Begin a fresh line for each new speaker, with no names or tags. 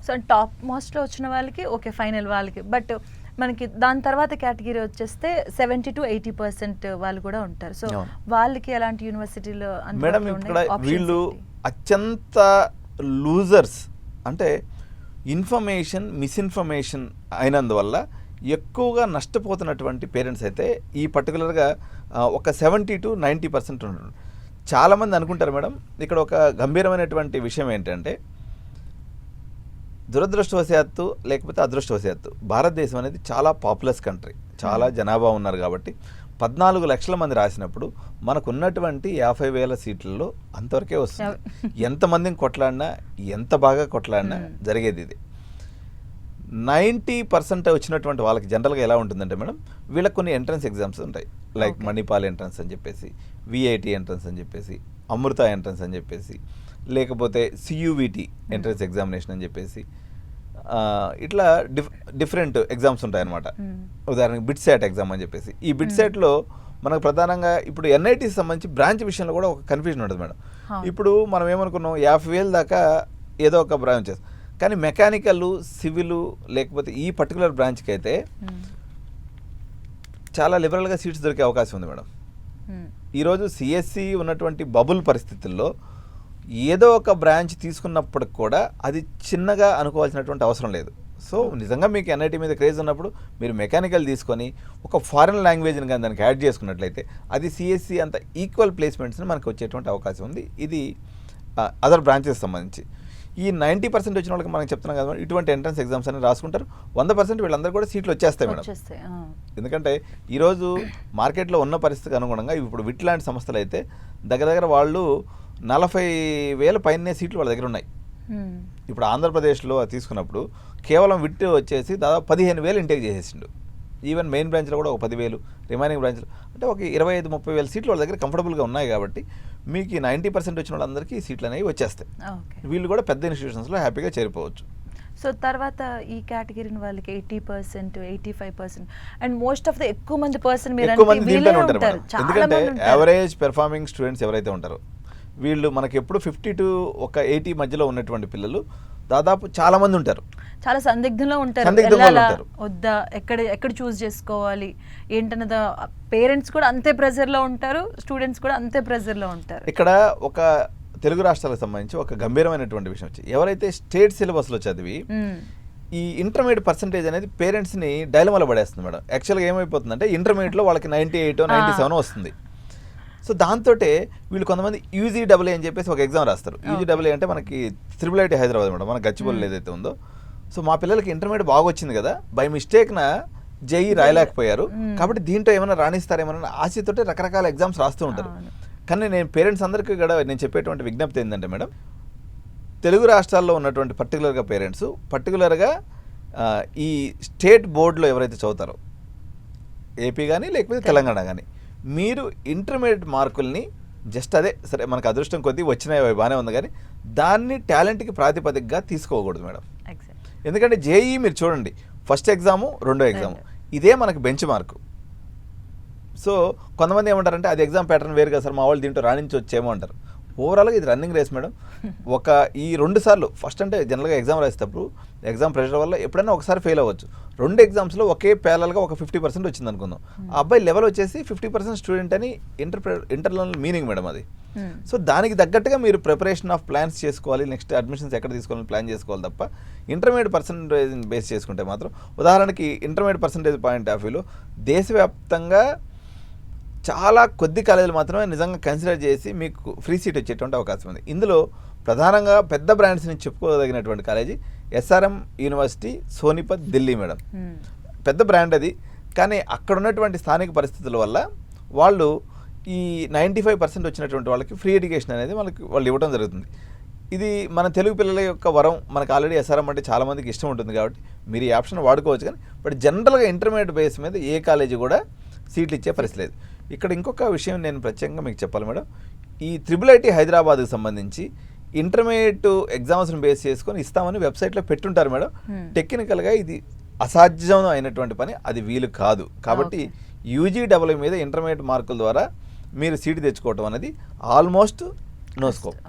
So top మోస్ట్లో వచ్చిన వాళ్ళకి okay final వాళ్ళకి, బట్ మనకి దాని తర్వాత కేటగిరీ వచ్చేస్తే 70 to 80% వాళ్ళు కూడా ఉంటారు. సో వాళ్ళకి ఎలాంటి యూనివర్సిటీలో
మేడం ఇక్కడ వీళ్ళు అత్యంత లూజర్స్, అంటే ఇన్ఫర్మేషన్ మిస్ఇన్ఫర్మేషన్ అయినందువల్ల ఎక్కువగా నష్టపోతున్నటువంటి పేరెంట్స్ అయితే ఈ పర్టికులర్గా ఒక 70 to 90% ఉంటారు. చాలామంది అనుకుంటారు మేడం, ఇక్కడ ఒక గంభీరమైనటువంటి విషయం ఏంటంటే దురదృష్టవశాత్తు లేకపోతే అదృష్టవశాత్తు భారతదేశం అనేది చాలా పాపులస్ కంట్రీ, చాలా జనాభా ఉన్నారు కాబట్టి 14 లక్షల మంది రాసినప్పుడు మనకు ఉన్నటువంటి 50,000 సీట్లలో అంతవరకే వస్తుంది. ఎంతమందిని కొట్లాడినా ఎంత బాగా కొట్లాడినా జరిగేది ఇది. 90% వచ్చినటువంటి వాళ్ళకి జనరల్గా ఎలా ఉంటుందంటే మేడం, వీళ్ళకి కొన్ని ఎంట్రన్స్ ఎగ్జామ్స్ ఉంటాయి. లైక్ మణిపాల్ ఎంట్రన్స్ అని చెప్పేసి, విఐటి ఎంట్రన్స్ అని చెప్పేసి, అమృత ఎంట్రన్స్ అని చెప్పేసి, లేకపోతే సియువిటి ఎంట్రన్స్ ఎగ్జామినేషన్ అని చెప్పేసి, ఇట్లా డిఫరెంట్ ఎగ్జామ్స్ ఉంటాయన్నమాట. ఉదాహరణకి బిట్సాట్ ఎగ్జామ్ అని చెప్పేసి, ఈ బిట్సాట్లో మనకు ప్రధానంగా ఇప్పుడు ఎన్ఐటీకి సంబంధించి బ్రాంచ్ విషయంలో కూడా ఒక కన్ఫ్యూజన్ ఉంటుంది మేడం. ఇప్పుడు మనం ఏమనుకున్నాం 50,000 దాకా ఏదో ఒక బ్రాంచ్, కానీ మెకానికల్, సివిల్ లేకపోతే ఈ పర్టికులర్ బ్రాంచ్కి అయితే చాలా లిబరల్గా సీట్స్ దొరికే అవకాశం ఉంది మేడం. ఈరోజు సిఎస్సి ఉన్నటువంటి బబుల్ పరిస్థితుల్లో ఏదో ఒక బ్రాంచ్ తీసుకున్నప్పటికి కూడా అది చిన్నగా అనుకోవాల్సినటువంటి అవసరం లేదు. సో నిజంగా మీకు ఎన్ఐటీ మీద క్రేజ్ ఉన్నప్పుడు మీరు మెకానికల్ తీసుకొని ఒక ఫారిన్ లాంగ్వేజ్ని కానీ దానికి యాడ్ చేసుకున్నట్లయితే అది సిఎస్సి అంత ఈక్వల్ ప్లేస్మెంట్స్ని మనకు వచ్చేటువంటి అవకాశం ఉంది. ఇది అదర్ బ్రాంచెస్ సంబంధించి. ఈ 90% వచ్చిన వాళ్ళకి మనం చెప్తున్నాం కదా, ఇటువంటి ఎంట్రన్స్ ఎగ్జామ్స్ అని రాసుకుంటారు. 100% వీళ్ళందరూ కూడా సీట్లు వచ్చేస్తాయి మేడం. ఎందుకంటే ఈరోజు మార్కెట్లో ఉన్న పరిస్థితికి అనుగుణంగా ఇప్పుడు విట్ లాంటి సంస్థలు అయితే దగ్గర వాళ్ళు 40,000 పైనే సీట్లు వాళ్ళ దగ్గర ఉన్నాయి. ఇప్పుడు ఆంధ్రప్రదేశ్లో తీసుకున్నప్పుడు కేవలం విట్ వచ్చేసి దాదాపు 15,000 ఇంటేక్ చేసేసిండు. ఈవెన్ మెయిన్ బ్రాంచ్లో కూడా ఒక 10,000, రిమైనింగ్ బ్రాంచ్లో అంటే ఒక 25-30,000 సీట్లు వాళ్ళ దగ్గర కంఫర్టబుల్గా ఉన్నాయి. కాబట్టి మీకు 90% వచ్చిన వాళ్ళందరికీ ఈ సీట్లు అనేవి వచ్చేస్తాయి. వీళ్ళు కూడా పెద్ద ఇన్స్టిట్యూషన్స్లో హ్యాపీగా చేరిపోవచ్చు.
సో తర్వాత ఈ కేటగిరీని వాళ్ళకి 80%, 85% అండ్ మోస్ట్ ఆఫ్ ద ఎక్కువ మంది
దీంట్లోనే ఉంటారు. ఎందుకంటే యావరేజ్ పెర్ఫార్మింగ్ స్టూడెంట్స్ ఎవరైతే ఉంటారో వీళ్ళు మనకి ఎప్పుడు 50 to 80 మధ్యలో ఉన్నటువంటి పిల్లలు దాదాపు చాలా మంది ఉంటారు.
చాలా సందిగ్ధంలో ఉంటారు, వద్దా, ఎక్కడ చూస్ చేసుకోవాలి ఏంటన్నది. పేరెంట్స్ కూడా అంతే ప్రెజర్లో ఉంటారు, స్టూడెంట్స్ కూడా అంతే ప్రెజర్లో ఉంటారు.
ఇక్కడ ఒక తెలుగు రాష్ట్రాలకు సంబంధించి ఒక గంభీరమైనటువంటి విషయం వచ్చి, ఎవరైతే స్టేట్ సిలబస్లో చదివి ఈ ఇంటర్మీడియట్ పర్సంటేజ్ అనేది పేరెంట్స్ని డైలమాలో పడేస్తుంది మేడం. యాక్చువల్గా ఏమైపోతుందంటే ఇంటర్మీడియట్లో వాళ్ళకి 98, 97 వస్తుంది. సో దాంతో వీళ్ళు కొంతమంది యూజీడబ్ల్యూ అని చెప్పేసి ఒక ఎగ్జామ్ రాస్తారు. యూజీడబ్ల్యూ అంటే మనకి IIIT హైదరాబాద్ మేడం, మన గచ్చిబౌలి ఏదైతే ఉందో. సో మా పిల్లలకి ఇంటర్మీడియట్ బాగా వచ్చింది కదా, బై మిస్టేక్న జేఈ రాయలేకపోయారు, కాబట్టి దీంట్లో ఏమైనా రాణిస్తారేమన్నా ఆశతోటి రకరకాల ఎగ్జామ్స్ రాస్తూ ఉంటారు. కానీ నేను పేరెంట్స్ అందరికీ కూడా నేను చెప్పేటువంటి విజ్ఞప్తి ఏంటంటే మేడం, తెలుగు రాష్ట్రాల్లో ఉన్నటువంటి పర్టికులర్గా పేరెంట్స్ పర్టికులర్గా ఈ స్టేట్ బోర్డులో ఎవరైతే చదువుతారో, ఏపీ కానీ లేకపోతే తెలంగాణ కానీ, మీరు ఇంటర్మీడియట్ మార్కుల్ని జస్ట్ అదే సరే మనకు అదృష్టం కొద్దీ వచ్చినాయి బాగానే ఉంది, కానీ దాన్ని టాలెంట్కి ప్రాతిపదికగా తీసుకోకూడదు మేడం. ఎందుకంటే జేఈ మీరు చూడండి, ఫస్ట్ ఎగ్జాము, రెండో ఎగ్జాము, ఇదే మనకు బెంచ్ మార్కు. సో కొంతమంది ఏమంటారంటే అది ఎగ్జామ్ ప్యాటర్న్ వేరు కదా సార్, మా వాళ్ళు దీంట్లో రాణించొచ్చేమో అంటారు. ఓవరాల్గా ఇది రన్నింగ్ రేస్ మేడం. ఈ 2 సార్లు ఫస్ట్ అంటే జనరల్గా ఎగ్జామ్ రాసేటప్పుడు ఎగ్జామ్ ప్రెషర్ వల్ల ఎప్పుడైనా ఒకసారి ఫెయిల్ అవ్వచ్చు. 2 ఎగ్జామ్స్లో ఒకే ప్యారల్గా ఒక 50% వచ్చింది అనుకుందాం. ఆ అబ్బాయి లెవెల్ వచ్చేసి 50% స్టూడెంట్ అని ఇంటర్నల్ మీనింగ్ మేడం అది. సో దానికి తగ్గట్టుగా మీరు ప్రిపరేషన్ ఆఫ్ ప్లాన్స్ చేసుకోవాలి, నెక్స్ట్ అడ్మిషన్స్ ఎక్కడ తీసుకోవాలని ప్లాన్ చేసుకోవాలి తప్ప ఇంటర్మీడియట్ పర్సంటేజ్ బేస్ చేసుకుంటే మాత్రం, ఉదాహరణకి ఇంటర్మీడియట్ పర్సంటేజ్ పాయింట్ ఆఫ్ వ్యూలో దేశవ్యాప్తంగా చాలా కొద్ది కాలేజీలు మాత్రమే నిజంగా కన్సిడర్ చేసి మీకు ఫ్రీ సీట్ వచ్చేటువంటి అవకాశం ఉంది. ఇందులో ప్రధానంగా పెద్ద బ్రాండ్స్ నుంచి చెప్పుకోదగినటువంటి college SRM university, Sonipat, Delhi madam. పెద్ద బ్రాండ్ అది. కానీ అక్కడ ఉన్నటువంటి స్థానిక పరిస్థితుల వల్ల వాళ్ళు ఈ 95% వచ్చినటువంటి వాళ్ళకి ఫ్రీ ఎడ్యుకేషన్ అనేది వాళ్ళు ఇవ్వడం జరుగుతుంది. ఇది మన తెలుగు పిల్లల యొక్క వరం. మనకు ఆల్రెడీ ఎస్ఆర్ఎం అంటే చాలామందికి ఇష్టం ఉంటుంది కాబట్టి మీరు ఈ ఆప్షన్ వాడుకోవచ్చు. కానీ బట్ జనరల్గా ఇంటర్మీడియట్ బేస్ మీద ఏ కాలేజీ కూడా సీట్లు ఇచ్చే పరిస్థితి లేదు. ఇక్కడ ఇంకొక విషయం నేను ప్రత్యేకంగా మీకు చెప్పాలి మేడం, ఈ IIIT హైదరాబాద్కి సంబంధించి ఇంటర్మీడియట్ ఎగ్జామ్స్ని బేస్ చేసుకొని ఇస్తామని వెబ్సైట్లో పెట్టుంటారు మేడం. టెక్నికల్గా ఇది అసాధ్యం అయినటువంటి పని, అది వీలు కాదు. కాబట్టి యూజీడబ్ల్యూ మీద ఇంటర్మీడియట్ మార్కుల ద్వారా మీరు సీటు తెచ్చుకోవటం అనేది ఆల్మోస్ట్ నో స్కోప్.